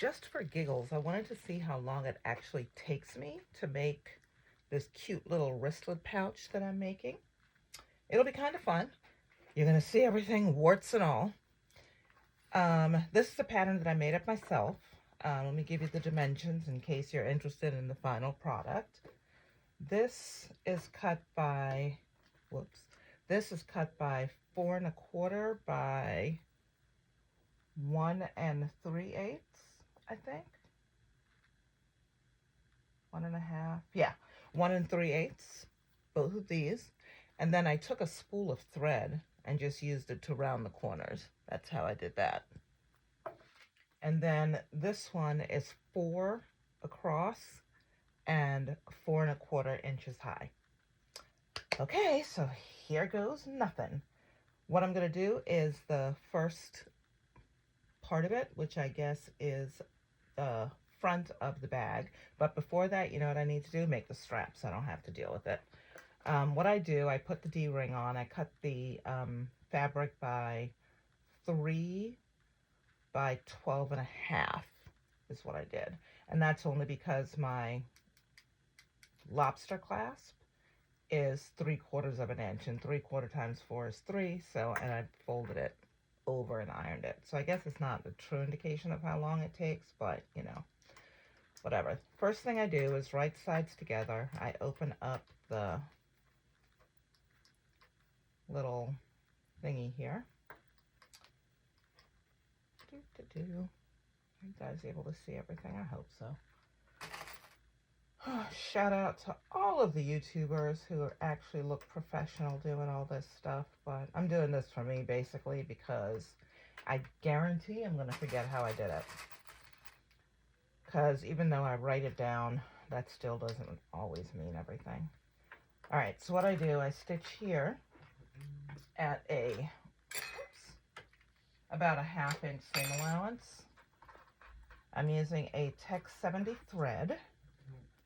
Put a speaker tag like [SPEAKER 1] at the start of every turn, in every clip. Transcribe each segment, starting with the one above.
[SPEAKER 1] just for giggles, I wanted to see how long it actually takes me to make this cute little wristlet pouch that I'm making. It'll be kind of fun. You're going to see everything, warts and all. This is a pattern that I made up myself. Let me give you the dimensions in case you're interested in the final product. This is cut by, this is cut by 4 1/4 by 1 3/8, I think. 1.5, yeah, 1 3/8, both of these. And then I took a spool of thread and just used it to round the corners. That's how I did that. And then this one is 4 across and 4 1/4 inches high. Okay, so here goes nothing. What I'm going to do is the first part of it, which I guess is the front of the bag. But before that, you know what I need to do? Make the strap so I don't have to deal with it. What I do, I put the D-ring on. I cut the fabric by 3 by 12.5 is what I did. And that's only because my lobster clasp is 3/4 inch, and 3/4 times 4 is 3. So, and I folded it over and ironed it. So I guess it's not the true indication of how long it takes, but you know, whatever. First thing I do is right sides together. I open up the little thingy here. Are you guys able to see everything? I hope so. Shout out to all of the YouTubers who actually look professional doing all this stuff, but I'm doing this for me basically because I guarantee I'm going to forget how I did it. Because even though I write it down, that still doesn't always mean everything. Alright, so what I do, I stitch here at about a 1/2 inch seam allowance. I'm using a Tech 70 thread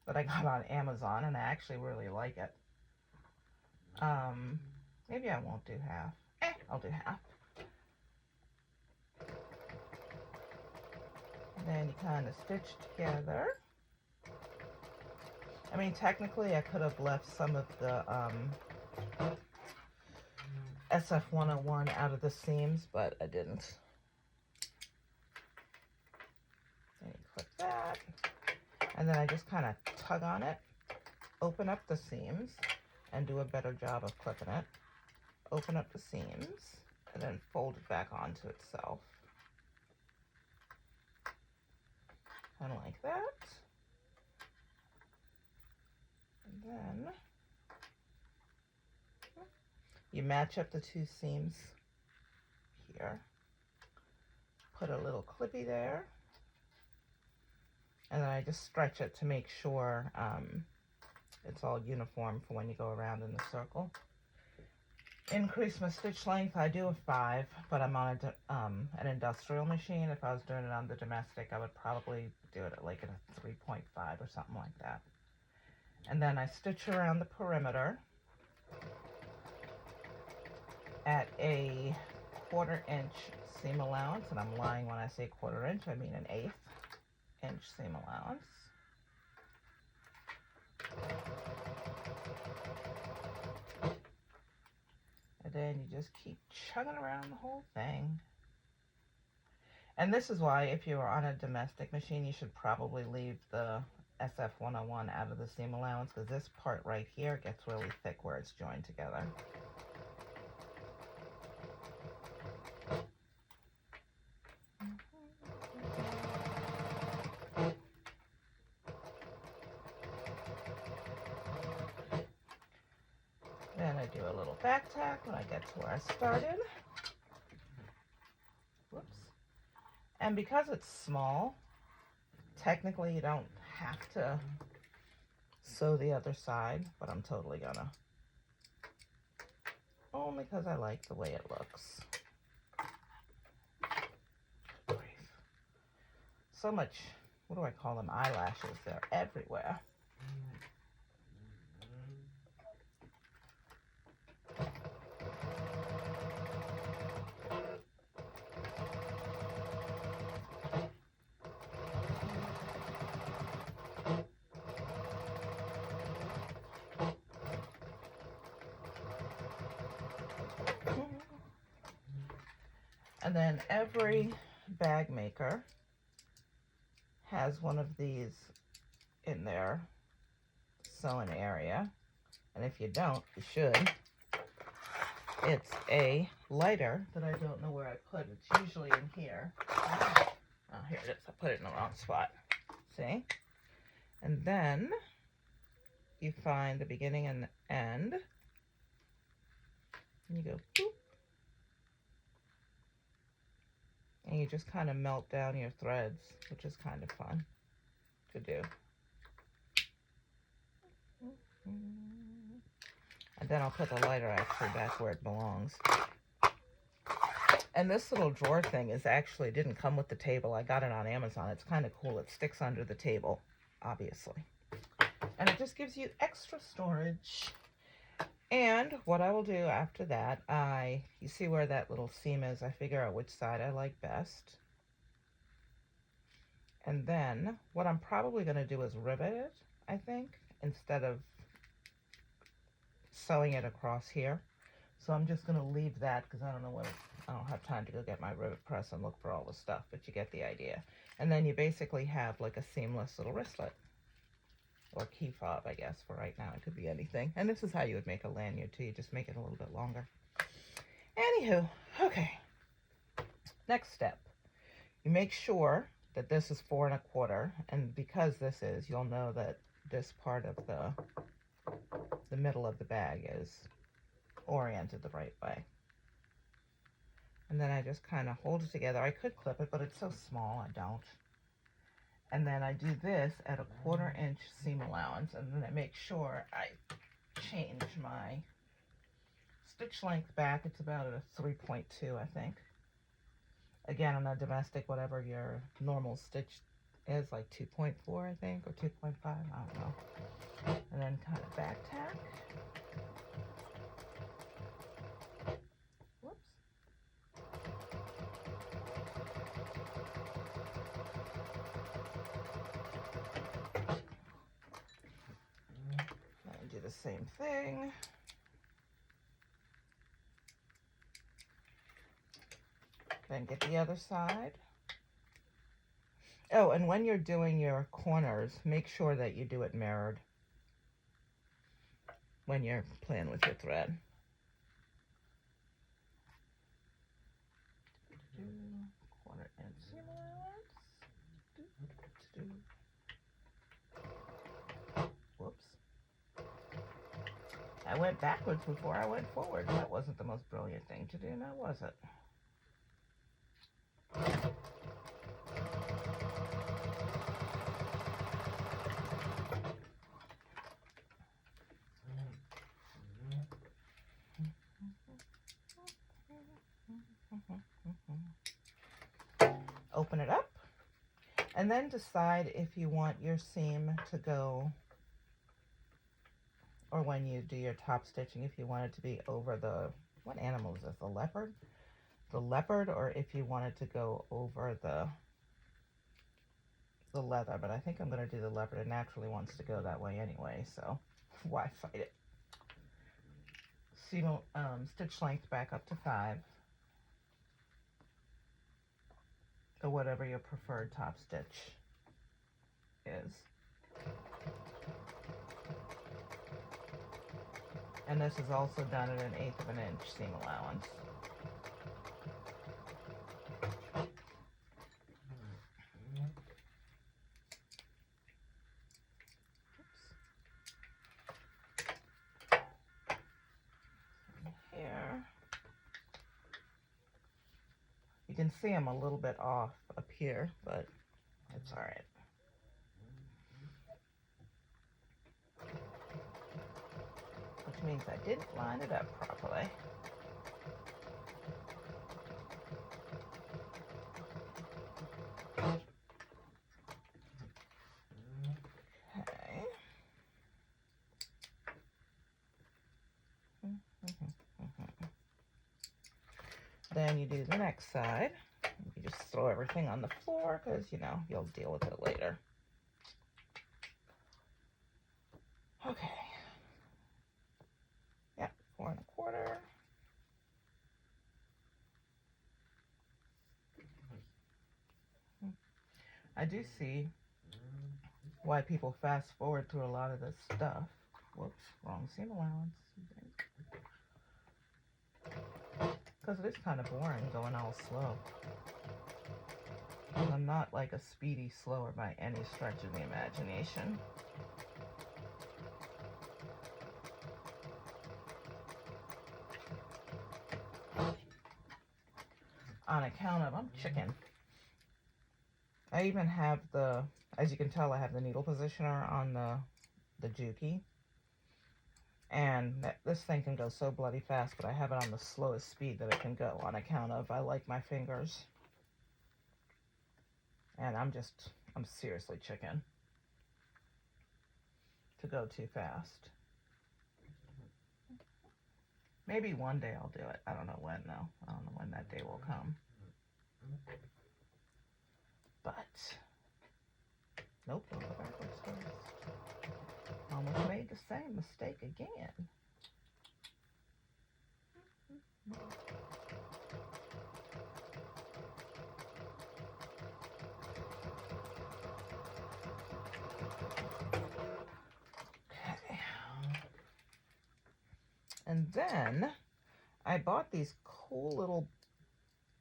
[SPEAKER 1] that I got on Amazon, and I actually really like it. Maybe I won't do half. I'll do half. And then you kind of stitch together. I mean, technically I could have left some of the SF101 out of the seams, but I didn't. Then you clip that. And then I just kind of tug on it, open up the seams, and do a better job of clipping it. Open up the seams, and then fold it back onto itself. Kind of like that. And then you match up the two seams here. Put a little clippy there. And then I just stretch it to make sure it's all uniform for when you go around in the circle. Increase my stitch length. I do a 5, but I'm on an industrial machine. If I was doing it on the domestic, I would probably do it at like a 3.5 or something like that. And then I stitch around the perimeter at a 1/4 inch seam allowance, and I'm lying when I say 1/4 inch, I mean an 1/8 inch seam allowance. And then you just keep chugging around the whole thing. And this is why, if you are on a domestic machine, you should probably leave the SF101 out of the seam allowance, because this part right here gets really thick where it's joined together. Then I do a little back tack when I get to where I started. Whoops. And because it's small, technically you don't have to sew the other side, but I'm totally gonna. Only because I like the way it looks. So much, what do I call them? Eyelashes. They're everywhere. And then every bag maker has one of these in their sewing area. And if you don't, you should. It's a lighter that I don't know where I put. It's usually in here. Oh, here it is. I put it in the wrong spot. See? And then you find the beginning and the end. And you go boop. And you just kind of melt down your threads, which is kind of fun to do. And then I'll put the lighter actually back where it belongs. And this little drawer thing is actually didn't come with the table. I got it on Amazon. It's kind of cool. It sticks under the table, obviously. And it just gives you extra storage. And what I will do after that, you see where that little seam is, I figure out which side I like best. And then what I'm probably going to do is rivet it, I think, instead of sewing it across here. So I'm just going to leave that because I don't have time to go get my rivet press and look for all the stuff, but you get the idea. And then you basically have like a seamless little wristlet. Or key fob, I guess, for right now. It could be anything. And this is how you would make a lanyard, too. You just make it a little bit longer. Anywho, okay. Next step. You make sure that this is 4 1/4. And because this is, you'll know that this part of the middle of the bag is oriented the right way. And then I just kind of hold it together. I could clip it, but it's so small, I don't. And then I do this at a 1/4 inch seam allowance, and then I make sure I change my stitch length back. It's about a 3.2, I think. Again, on a domestic, whatever your normal stitch is, like 2.4, I think, or 2.5, I don't know. And then kind of back tack. Whoops. And do the same thing. Then get the other side. Oh, and when you're doing your corners, make sure that you do it mirrored when you're playing with your thread. 1/4 inch seam allowance. Whoops. I went backwards before I went forward. That wasn't the most brilliant thing to do, now was it? Open it up, and then decide if you want your seam to go, or when you do your top stitching, if you want it to be over the, what animal is this, the leopard? The leopard, or if you want it to go over the leather, but I think I'm going to do the leopard. It naturally wants to go that way anyway, so why fight it? Seam, stitch length back up to 5, or whatever your preferred top stitch is. And this is also done at an 1/8 of an inch seam allowance. Here. You can see I'm a little bit off up here, but it's all right. Which means I didn't line it up properly. Okay. Then you do the next side. You just throw everything on the floor because, you know, you'll deal with it later. Okay. Yep, 4 1/4. I do see why people fast forward through a lot of this stuff. Whoops, wrong seam allowance. Because it is kind of boring going all slow. And I'm not like a speedy slower by any stretch of the imagination. On account of, I'm chicken. I even have the, as you can tell, I have the needle positioner on the Juki. And this thing can go so bloody fast, but I have it on the slowest speed that it can go on account of I like my fingers. And I'm seriously chicken to go too fast. Maybe one day I'll do it. I don't know when, though. I don't know when that day will come. But, nope, don't go backwards first. Almost made the same mistake again. Okay. And then I bought these cool little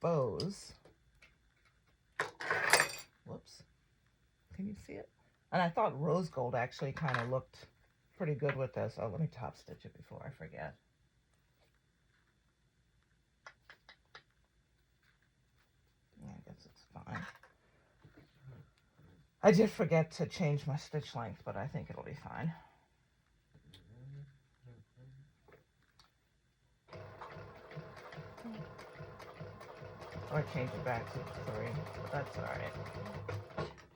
[SPEAKER 1] bows. Whoops. Can you see it? And I thought rose gold actually kind of looked pretty good with this. Oh, let me top stitch it before I forget. I guess it's fine. I did forget to change my stitch length, but I think it'll be fine. Or change it back to 3, but that's alright.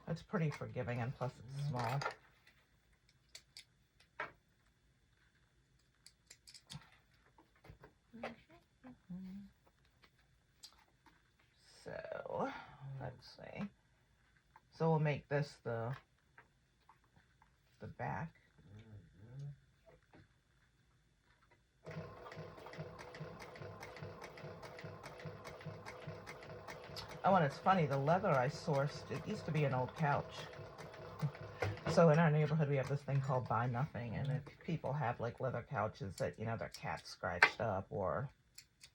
[SPEAKER 1] It's pretty forgiving, and plus it's small. So, let's see. So we'll make this the back. Oh, and it's funny, the leather I sourced, it used to be an old couch. So in our neighborhood, we have this thing called Buy Nothing, and if people have like leather couches that, you know, their cat scratched up, or,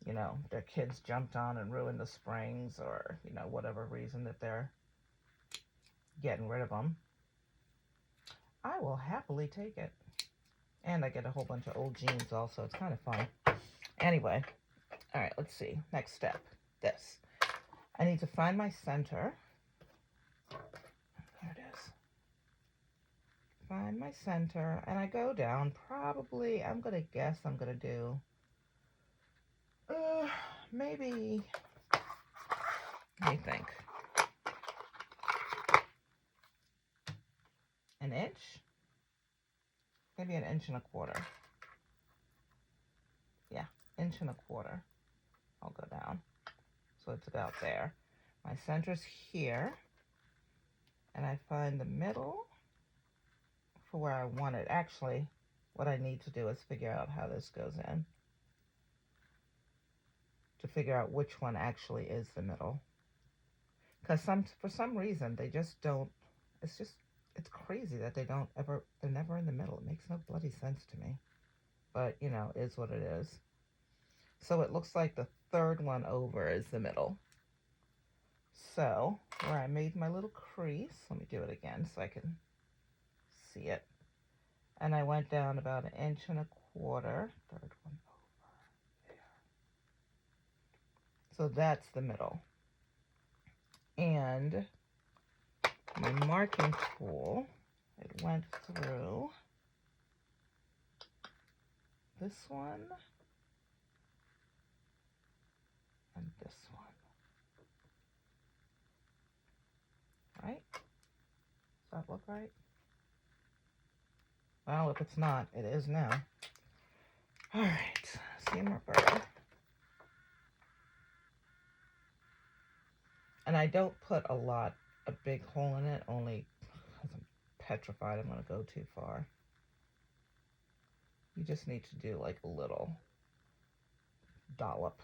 [SPEAKER 1] you know, their kids jumped on and ruined the springs, or, you know, whatever reason that they're getting rid of them, I will happily take it. And I get a whole bunch of old jeans also. It's kind of fun. Anyway, all right, let's see. Next step, this. I need to find my center. There it is. Find my center, and I go down probably, I'm going to guess I'm going to do maybe, let me think, an inch, maybe an inch and a quarter. Yeah, inch and a quarter. I'll go down. So it's about there. My center's here, and I find the middle for where I want it. Actually, what I need to do is figure out how this goes in, to figure out which one actually is the middle. Because for some reason, they just don't, it's crazy that they're never in the middle. It makes no bloody sense to me. But, you know, is what it is. So it looks like the third one over is the middle. So, where I made my little crease, let me do it again so I can see it. And I went down about an inch and a quarter, third one over there. So that's the middle. And my marking tool, it went through this one and this one. Right? Does that look right? Well, if it's not, it is now. All right, seam ripper. And I don't put a big hole in it, only because I'm petrified I'm going to go too far. You just need to do like a little dollop.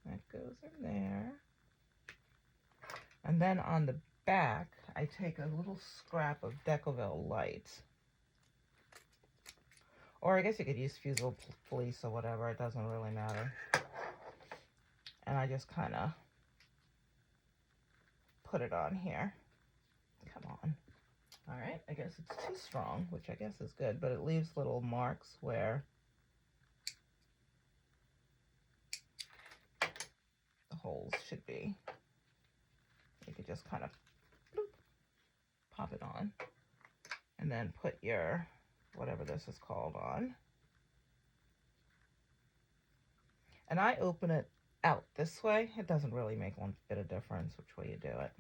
[SPEAKER 1] That goes in there. And then on the back, I take a little scrap of Decovil Light. Or I guess you could use fusible fleece or whatever. It doesn't really matter. And I just kind of put it on here. Come on. All right, I guess it's too strong, which I guess is good, but it leaves little marks where the holes should be. You could just kind of bloop, pop it on, and then put your, whatever this is called, on. And I open it out this way. It doesn't really make one bit of difference which way you do it.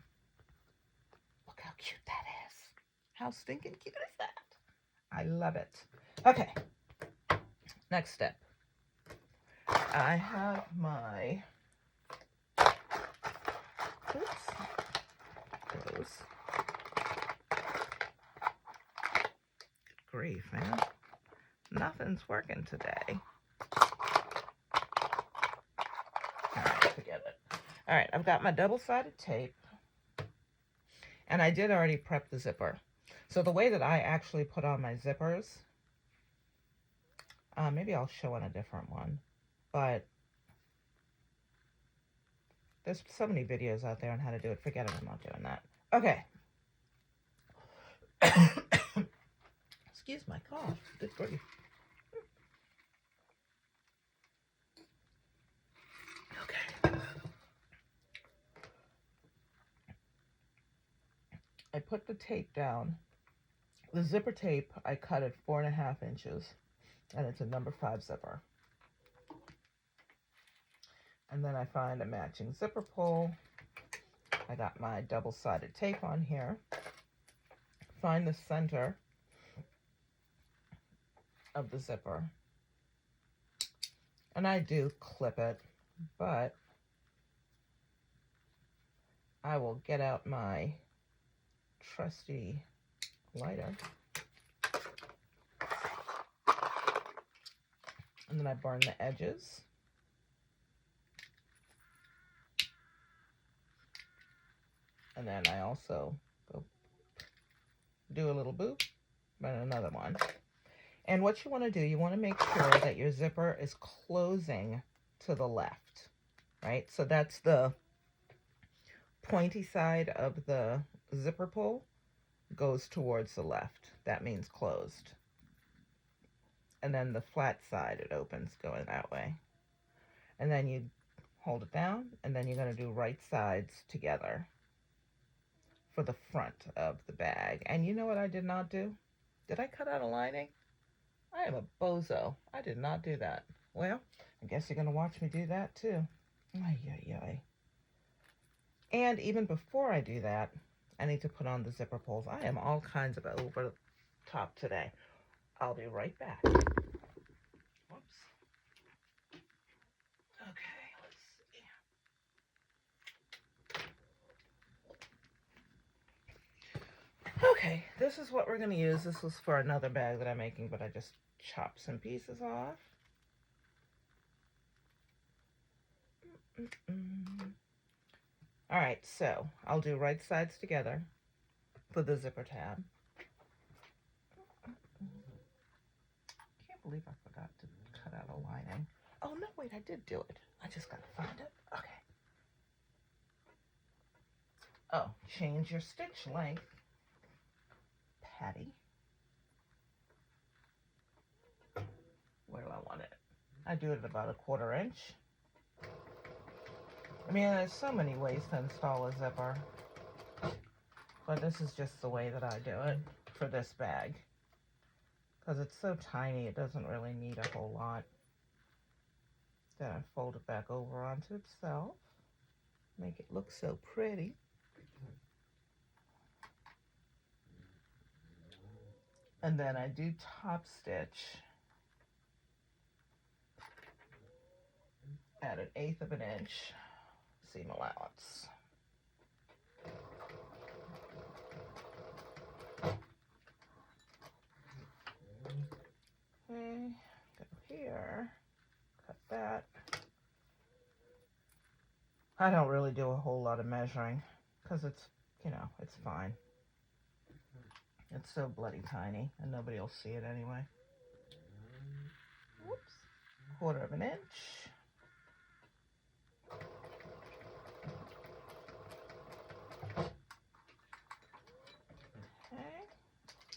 [SPEAKER 1] Look how cute that is. How stinking cute is that? I love it. Okay, next step. I have my, oops, those. Good grief, man. Nothing's working today. All right, forget it. All right, I've got my double-sided tape, and I did already prep the zipper. So the way that I actually put on my zippers, maybe I'll show on a different one, but there's so many videos out there on how to do it. Forget it, I'm not doing that. Okay. Excuse my cough. Good grief. Okay. I put the tape down. The zipper tape, I cut at 4.5 inches, and it's a number 5 zipper. And then I find a matching zipper pull. I got my double-sided tape on here. Find the center of the zipper. And I do clip it, but I will get out my trusty lighter. And then I burn the edges. And then I also go do a little boop, burn another one. And what you want to do, you want to make sure that your zipper is closing to the left, right? So that's the pointy side of the zipper pull goes towards the left. That means closed. And then the flat side, it opens going that way. And then you hold it down, and then you're going to do right sides together for the front of the bag. And you know what I did not do? Did I cut out a lining? I am a bozo. I did not do that. Well, I guess you're going to watch me do that too. Ay, ay, ay. And even before I do that, I need to put on the zipper pulls. I am all kinds of over the top today. I'll be right back. Whoops. Okay, let's see. Okay, this is what we're going to use. This was for another bag that I'm making, but I just chopped some pieces off. All right, so I'll do right sides together for the zipper tab. Can't believe I forgot to cut out a lining. Oh, no, wait, I did do it. I just got to find it. Okay. Oh, change your stitch length, Patty. Where do I want it? I do it at about 1/4 inch. I mean, there's so many ways to install a zipper, but this is just the way that I do it for this bag. Because it's so tiny, it doesn't really need a whole lot. Then I fold it back over onto itself. Make it look so pretty. And then I do top stitch at 1/8 of an inch seam allowance. Okay, go here, cut that. I don't really do a whole lot of measuring. because it's, you know, it's fine. It's so bloody tiny, and nobody will see it anyway. Whoops. 1/4 inch. Okay.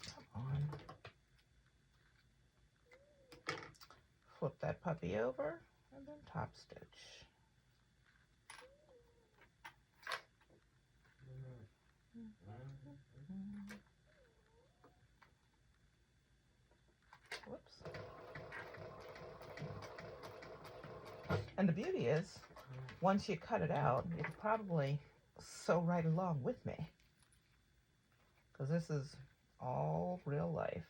[SPEAKER 1] Come on. Flip that puppy over, and then top stitch. Whoops. And the beauty is, once you cut it out, you can probably sew right along with me, because this is all real life.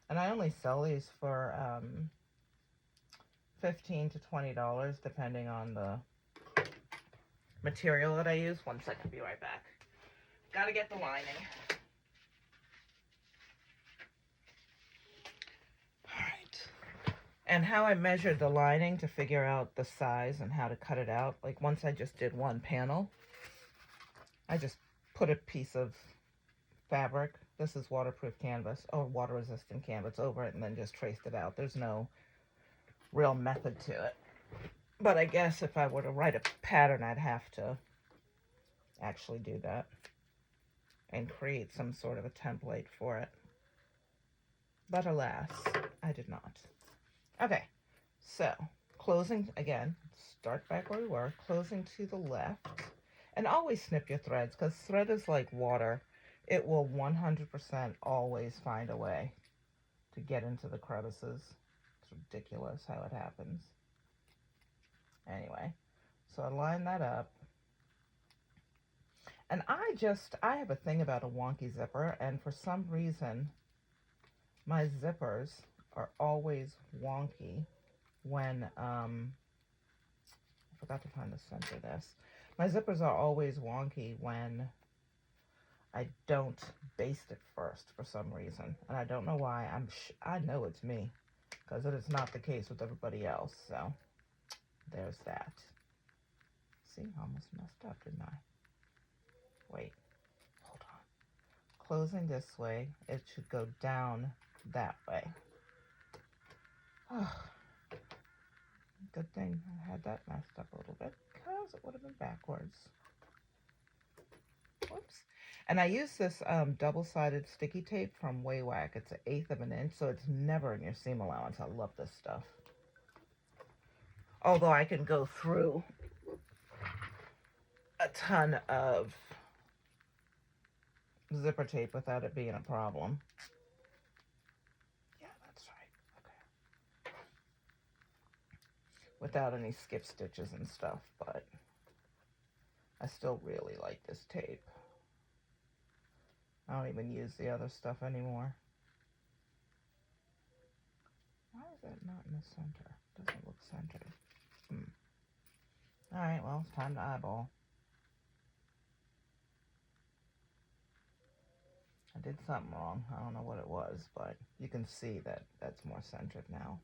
[SPEAKER 1] And I only sell these for $15 to $20, depending on the material that I use. 1 second, be right back. Gotta get the lining. Alright. And how I measured the lining to figure out the size and how to cut it out, like once I just did one panel, I just put a piece of fabric, this is waterproof canvas, or water resistant canvas, over it, and then just traced it out. There's no real method to it. But I guess if I were to write a pattern, I'd have to actually do that and create some sort of a template for it. But alas, I did not. Okay, so closing, again, start back where we were, closing to the left, and always snip your threads, because thread is like water. It will 100% always find a way to get into the crevices. It's ridiculous how it happens. Anyway, so I line that up. And I have a thing about a wonky zipper, and for some reason, my zippers are always wonky when, I forgot to find the center of this. My zippers are always wonky when I don't baste it first for some reason. And I don't know why. I know it's me, because it is not the case with everybody else. So there's that. See, almost messed up, didn't I? Wait, hold on. Closing this way, it should go down that way. Oh, good thing I had that messed up a little bit, because it would have been backwards. Whoops. And I use this double-sided sticky tape from Waywack. It's 1/8 inch, so it's never in your seam allowance. I love this stuff. Although I can go through a ton of zipper tape without it being a problem. Yeah, that's right. Okay. Without any skip stitches and stuff, but I still really like this tape. I don't even use the other stuff anymore. Why is that not in the center? Doesn't look centered. Alright, well, it's time to eyeball. I did something wrong. I don't know what it was, but you can see that that's more centered now.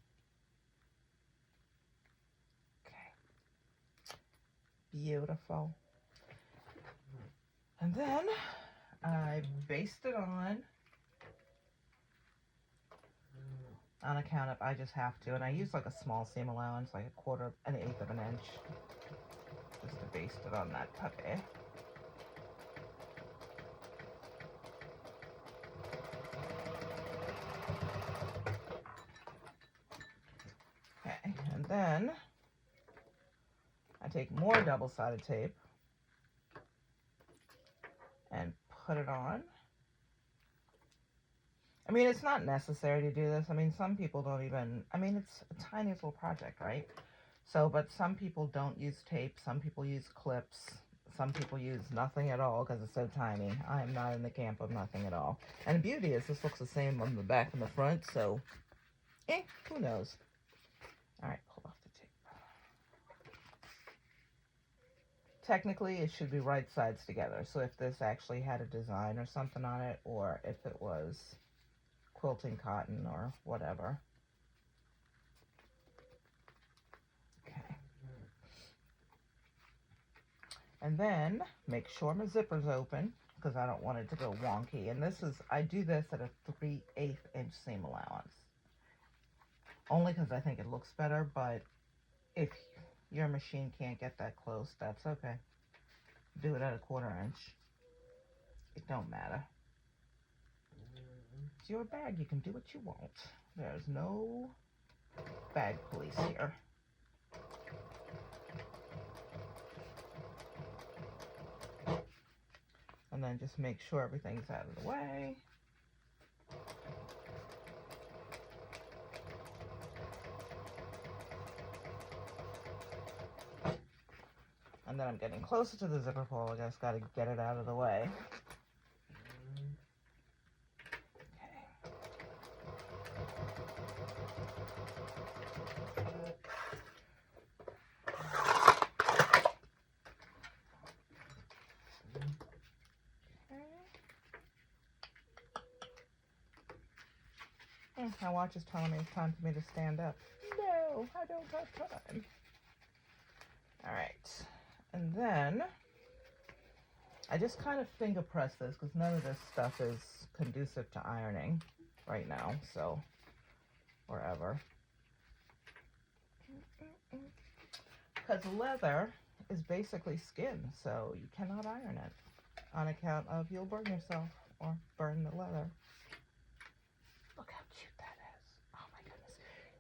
[SPEAKER 1] Okay. Beautiful. And then I baste it on account of I just have to. And I use like a small seam allowance, like 1/4, 1/8 inch, just to baste it on that puppy. Okay, and then I take more double-sided tape and put it on. I mean, it's not necessary to do this. I mean, some people don't even, I mean, it's a tiny little project, right? So, but some people don't use tape. Some people use clips. Some people use nothing at all because it's so tiny. I am not in the camp of nothing at all. And the beauty is this looks the same on the back and the front, so, who knows? All right, pull off the tape. Technically, it should be right sides together. So if this actually had a design or something on it, or if it was quilting cotton or whatever. Okay. And then make sure my zipper's open because I don't want it to go wonky. And this is, I do this at a 3/8 inch seam allowance. Only because I think it looks better, but if your machine can't get that close, that's okay. Do it at a 1/4 inch. It don't matter. It's your bag. You can do what you want. There's no bag police here. And then just make sure everything's out of the way. And then I'm getting closer to the zipper pull. I just got to get it out of the way. My watch is telling me it's time for me to stand up. No, I don't have time. All right. And then I just kind of finger press this because none of this stuff is conducive to ironing right now. So, wherever. Because leather is basically skin, so you cannot iron it on account of you'll burn yourself or burn the leather. Look how cute that is. Oh my goodness.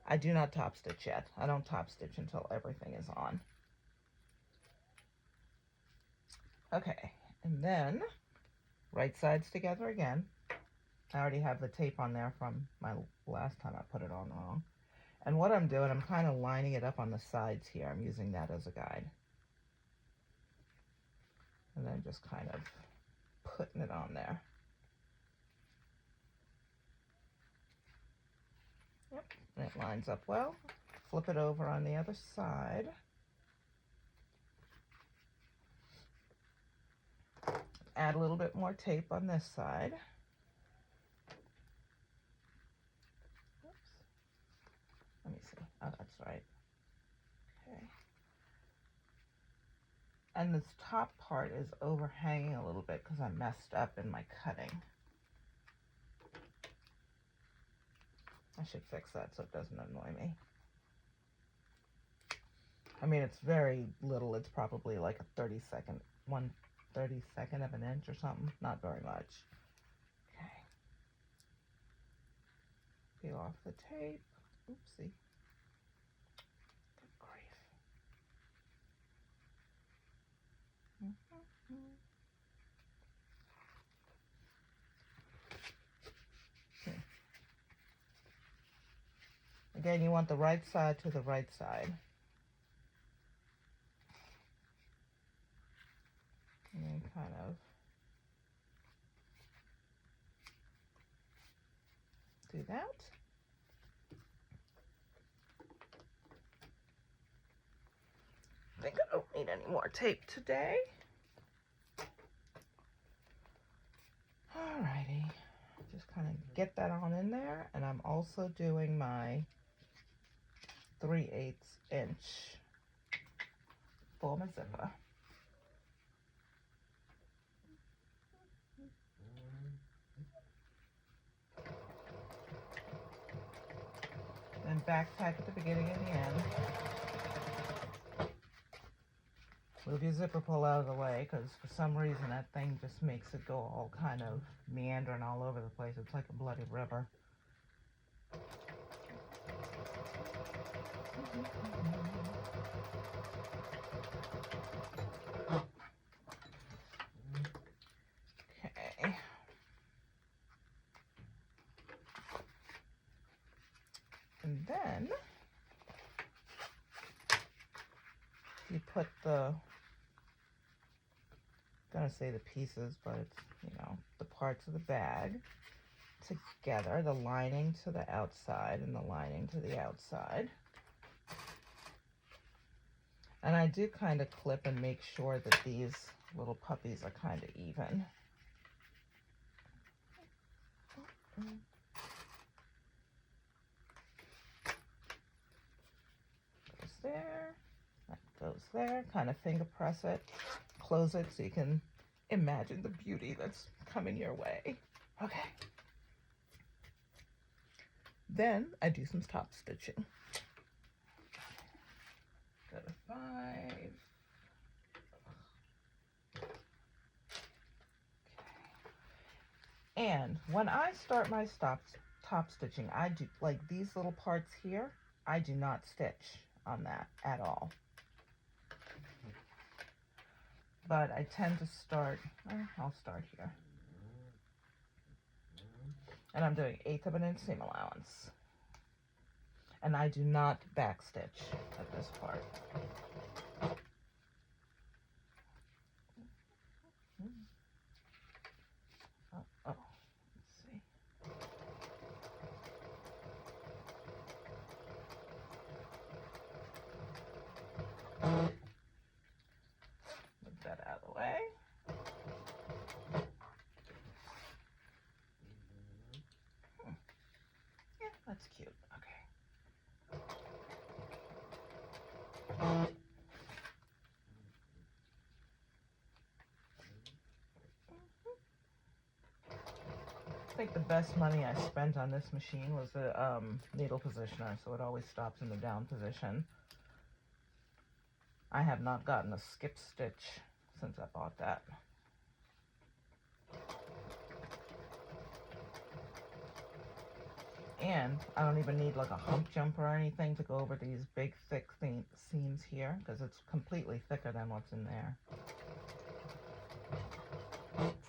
[SPEAKER 1] I do not top stitch yet. I don't top stitch until everything is on. Okay, and then right sides together again. I already have the tape on there from my last time I put it on wrong. And what I'm doing, I'm kind of lining it up on the sides here. I'm using that as a guide. And then just kind of putting it on there. Yep, and it lines up well. Flip it over on the other side. Add a little bit more tape on this side. Oops. Let me see. Oh, that's right. Okay. And this top part is overhanging a little bit because I messed up in my cutting. I should fix that so it doesn't annoy me. I mean, it's very little. It's probably like a 1/32 of an inch or something. Not very much. Okay. Peel off the tape. Oopsie. Good grief. Again, you want the right side to the right side. And then kind of do that. I think I don't need any more tape today. Alrighty, just kind of get that on in there. And I'm also doing my 3/8 inch for my zipper. And backtack at the beginning and the end. Move your zipper pull out of the way because for some reason that thing just makes it go all kind of meandering all over the place. It's like a bloody river. Okay. And then you put the, I'm gonna say the pieces, but it's, you know, the parts of the bag together, the lining to the outside and the lining to the outside. And I do kind of clip and make sure that these little puppies are kind of even. Goes there, that goes there, kind of finger press it close it so you can imagine the beauty that's coming your way. Okay. Then I do some top stitching. Go to 5. And when I start my top stitching, I do, like these little parts here, I do not stitch on that at all. But I tend to start, I'll start here. And I'm doing 1/8 of an inch seam allowance. And I do not back stitch at this part. Let's see. Move that out of the way. Yeah, that's cute. Okay. I think the best money I spent on this machine was the needle positioner, so it always stops in the down position. I have not gotten a skip stitch since I bought that. And I don't even need like a hump jump or anything to go over these big thick seams here, because it's completely thicker than what's in there.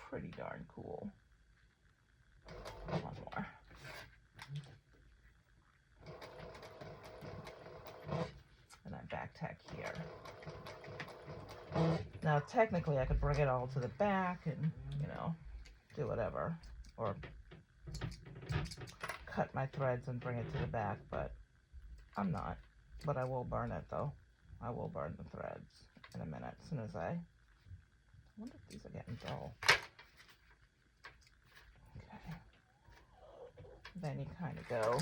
[SPEAKER 1] Pretty darn cool. One more. And I back tack here. Now technically I could bring it all to the back and, you know, do whatever, or cut my threads and bring it to the back, but I'm not. But I will burn it though. I will burn the threads in a minute as soon as I wonder if these are getting dull. Okay. Then you kind of go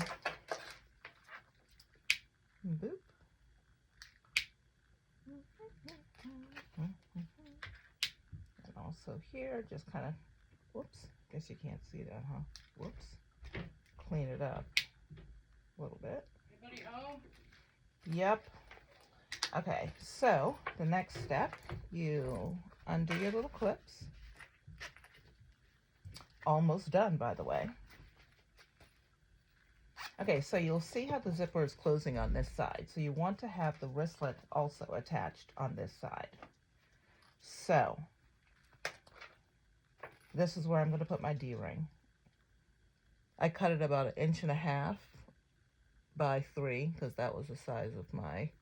[SPEAKER 1] boop. And also here, just kind of, whoops, guess you can't see that, huh? Whoops. Clean it up a little bit.
[SPEAKER 2] Anybody home?
[SPEAKER 1] Yep. Okay, so the next step, you undo your little clips. Almost done, by the way. Okay, so you'll see how the zipper is closing on this side. So you want to have the wristlet also attached on this side. So this is where I'm going to put my D-ring. I cut it about 1.5 inches by 3 because that was the size of my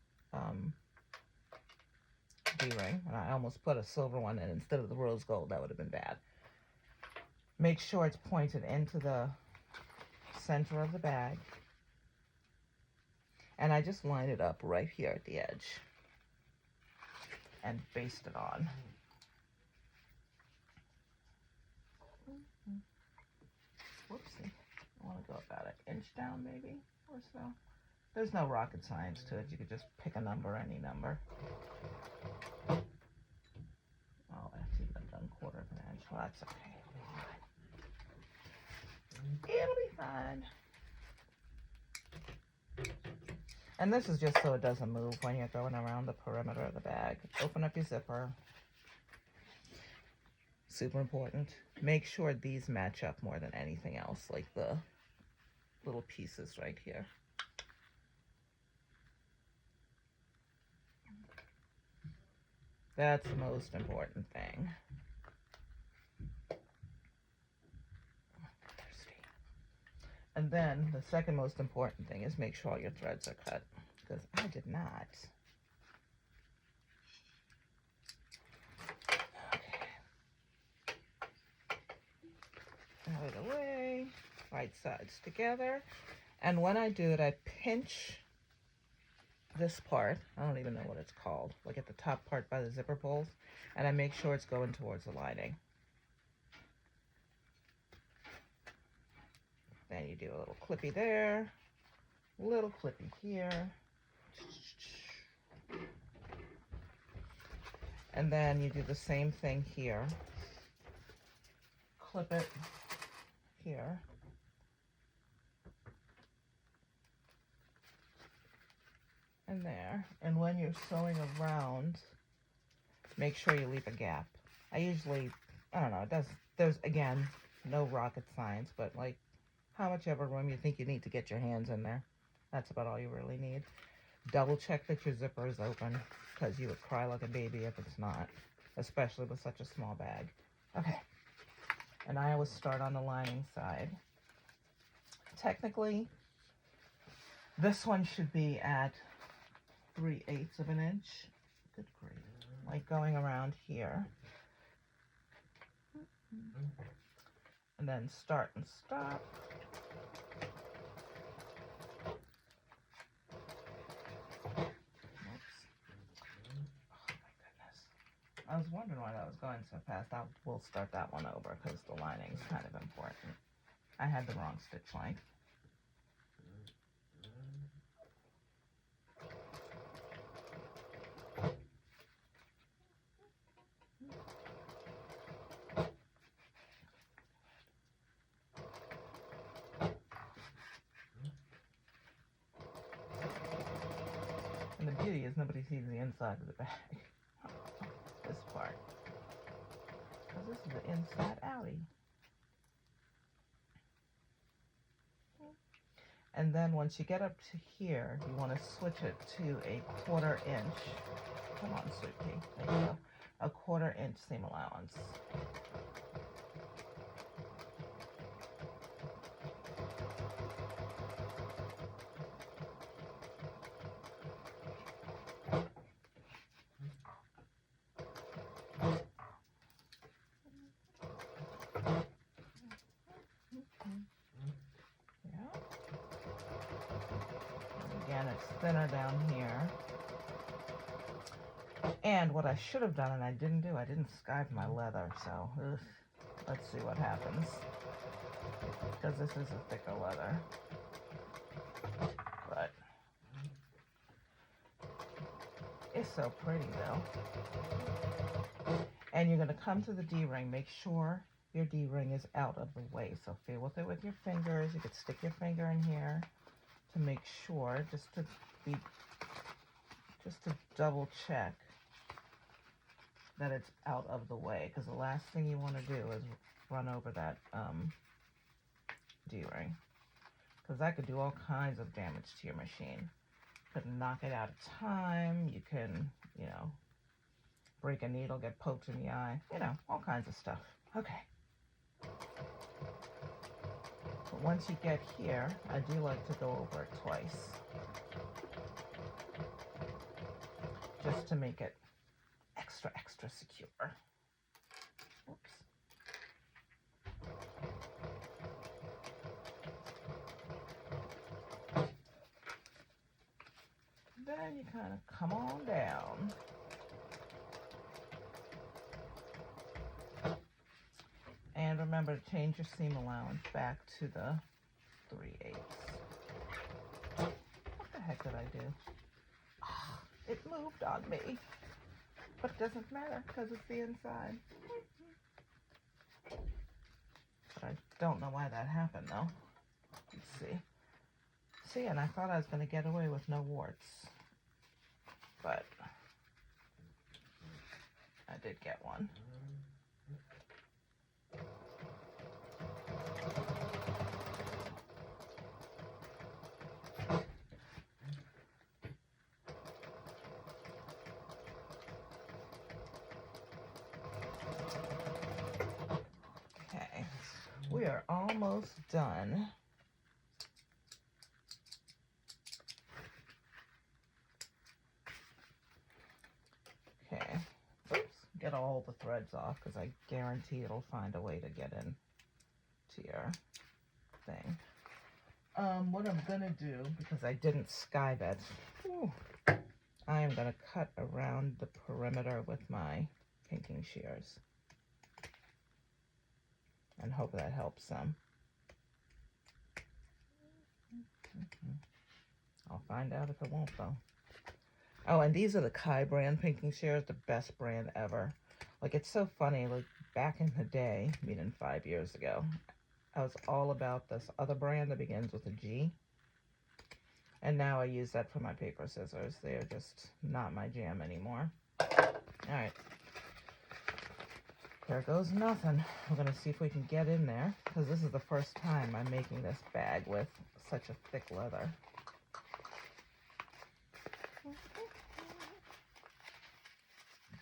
[SPEAKER 1] D-ring. And I almost put a silver one in instead of the rose gold. That would have been bad. Make sure it's pointed into the center of the bag. And I just line it up right here at the edge and baste it on. Whoopsie. I want to go about 1 inch down maybe or so. There's no rocket science to it. You could just pick a number, any number. Oh, actually I've done 1/4 of an inch. Well, that's okay. It'll be fine. And this is just so it doesn't move when you're going around the perimeter of the bag. Open up your zipper. Super important. Make sure these match up more than anything else, like the little pieces right here. That's the most important thing. And then the second most important thing is make sure all your threads are cut, because I did not. Okay. Out of the way, right sides together. And when I do it, I pinch this part. I don't even know what it's called. Like at the top part by the zipper pulls. And I make sure it's going towards the lining. Then you do a little clippy there, little clippy here. And then you do the same thing here. Clip it here. And there. And when you're sewing around, make sure you leave a gap. I usually, I don't know, there's, again, no rocket science, but like how much ever room you think you need to get your hands in there. That's about all you really need. Double check that your zipper is open, because you would cry like a baby if it's not, especially with such a small bag. Okay, and I always start on the lining side. Technically, this one should be at 3/8 of an inch. Good grief. Like going around here. And then start and stop. I was wondering why that was going so fast. We'll start that one over because the lining is kind of important. I had the wrong stitch length. And the beauty is nobody sees the inside of the bag. This part. Because this is the inside outie. And then once you get up to here, you want to switch it to a 1/4 inch. Come on, sweetie. There you go. A 1/4 inch seam allowance. Again, it's thinner down here. And what I should have done, and I didn't do, I didn't skive my leather, so let's see what happens. Because this is a thicker leather. But it's so pretty though. And you're going to come to the D-ring. Make sure your D-ring is out of the way. So feel with it with your fingers. You could stick your finger in here to make sure, just to double check that it's out of the way, because the last thing you want to do is run over that D-ring, because that could do all kinds of damage to your machine. You could knock it out of time, you can, you know, break a needle, get poked in the eye, you know, all kinds of stuff. Okay. But once you get here, I do like to go over it twice, just to make it extra secure. Oops. Then you kind of come on down. And remember to change your seam allowance back to the 3/8. What the heck did I do? Oh, it moved on me. But it doesn't matter because it's the inside. But I don't know why that happened though. Let's see. See, and I thought I was going to get away with no warts. But I did get one. Okay, we are almost done. Okay, oops, get all the threads off because I guarantee it'll find a way to get in to your thing. What I'm gonna do, because I didn't skive it, I am gonna cut around the perimeter with my pinking shears and hope that helps some. I'll find out if it won't though. Oh, and these are the Kai brand pinking shears, the best brand ever. Like, it's so funny, like, back in the day, meaning 5 years ago, I was all about this other brand that begins with a G. And now I use that for my paper scissors. They're just not my jam anymore. Alright. There goes nothing. We're going to see if we can get in there, because this is the first time I'm making this bag with such a thick leather.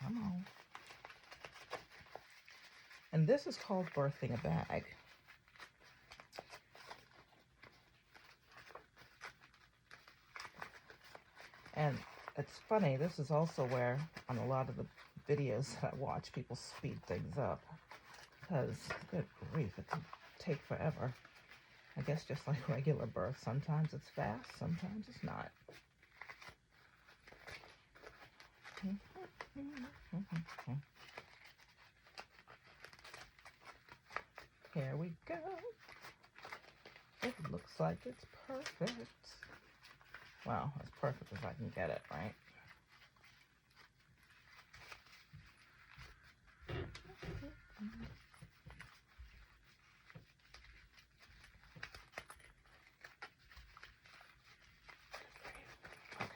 [SPEAKER 1] Come on. And this is called birthing a bag. And it's funny, this is also where, on a lot of the videos that I watch, people speed things up. Because, good grief, it can take forever. I guess just like regular birth, sometimes it's fast, sometimes it's not. Here we go. It looks like it's perfect. Well, as perfect as I can get it, right? Okay.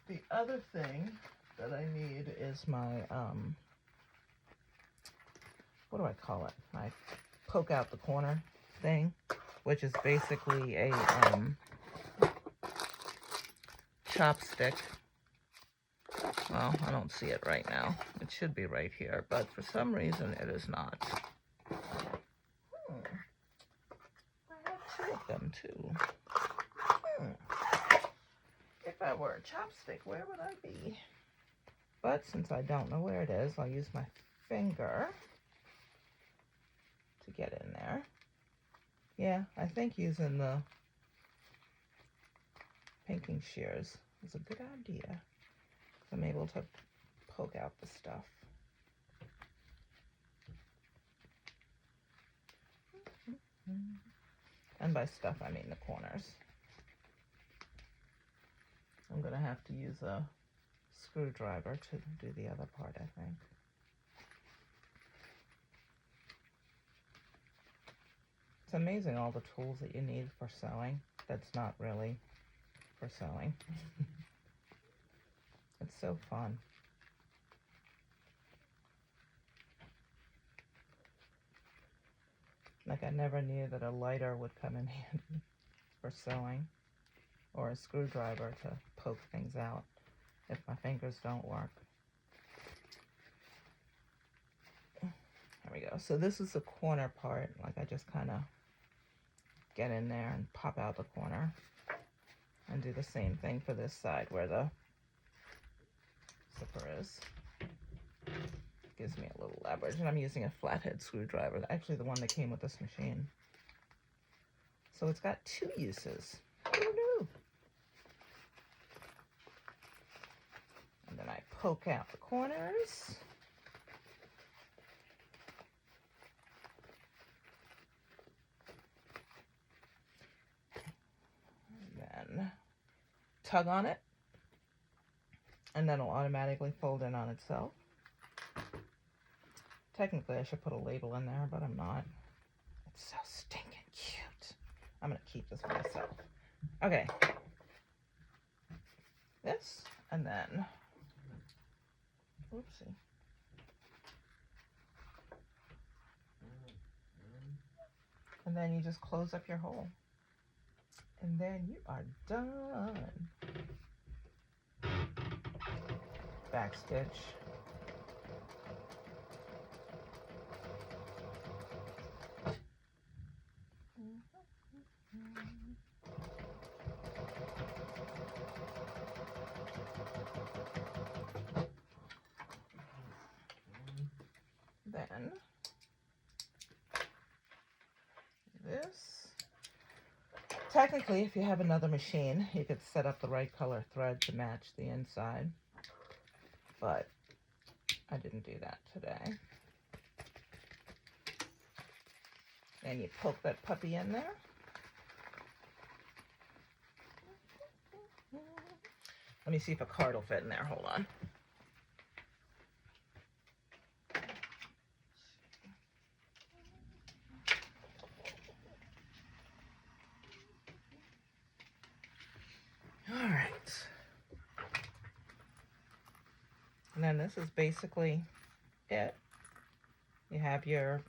[SPEAKER 1] The other thing that I need is my, what do I call it? My poke out the corner thing, which is basically a chopstick. Well, I don't see it right now. It should be right here, but for some reason it is not. I have two of them too. If I were a chopstick, where would I be? But since I don't know where it is, I'll use my finger to get in there. Yeah, I think using the pinking shears is a good idea. I'm able to poke out the stuff. And by stuff, I mean the corners. I'm going to have to use a screwdriver to do the other part, I think. It's amazing all the tools that you need for sewing. That's not really for sewing. It's so fun. Like, I never knew that a lighter would come in handy for sewing, or a screwdriver to poke things out if my fingers don't work. There we go. So this is the corner part. Like, I just kind of get in there and pop out the corner, and do the same thing for this side where the zipper is. Gives me a little leverage, and I'm using a flathead screwdriver, actually the one that came with this machine. So it's got two uses. Who knew? And then I poke out the corners. And then tug on it, and then it'll automatically fold in on itself. Technically, I should put a label in there, but I'm not. It's so stinking cute. I'm going to keep this for myself. Okay. This, and then, oopsie. And then you just close up your hole. And then you are done. Back stitch. Then this. Technically, if you have another machine, you could set up the right color thread to match the inside. But I didn't do that today. And you poke that puppy in there. Let me see if a card will fit in there. Hold on. All right. And then this is basically it. You have your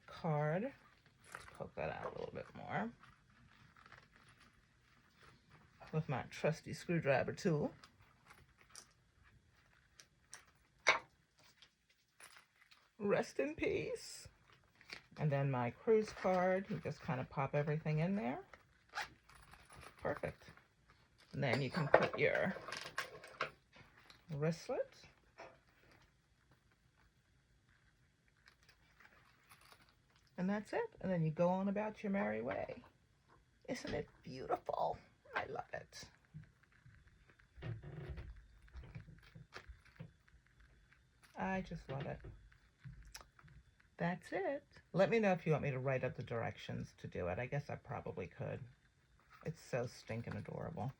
[SPEAKER 1] card. Let's poke that out a little bit more with my trusty screwdriver tool. Rest in peace. And then my cruise card, you just kind of pop everything in there. Perfect. And then you can put your wristlet. And that's it. And then you go on about your merry way. Isn't it beautiful? I love it. I just love it. That's it. Let me know if you want me to write up the directions to do it. I guess I probably could. It's so stinking adorable.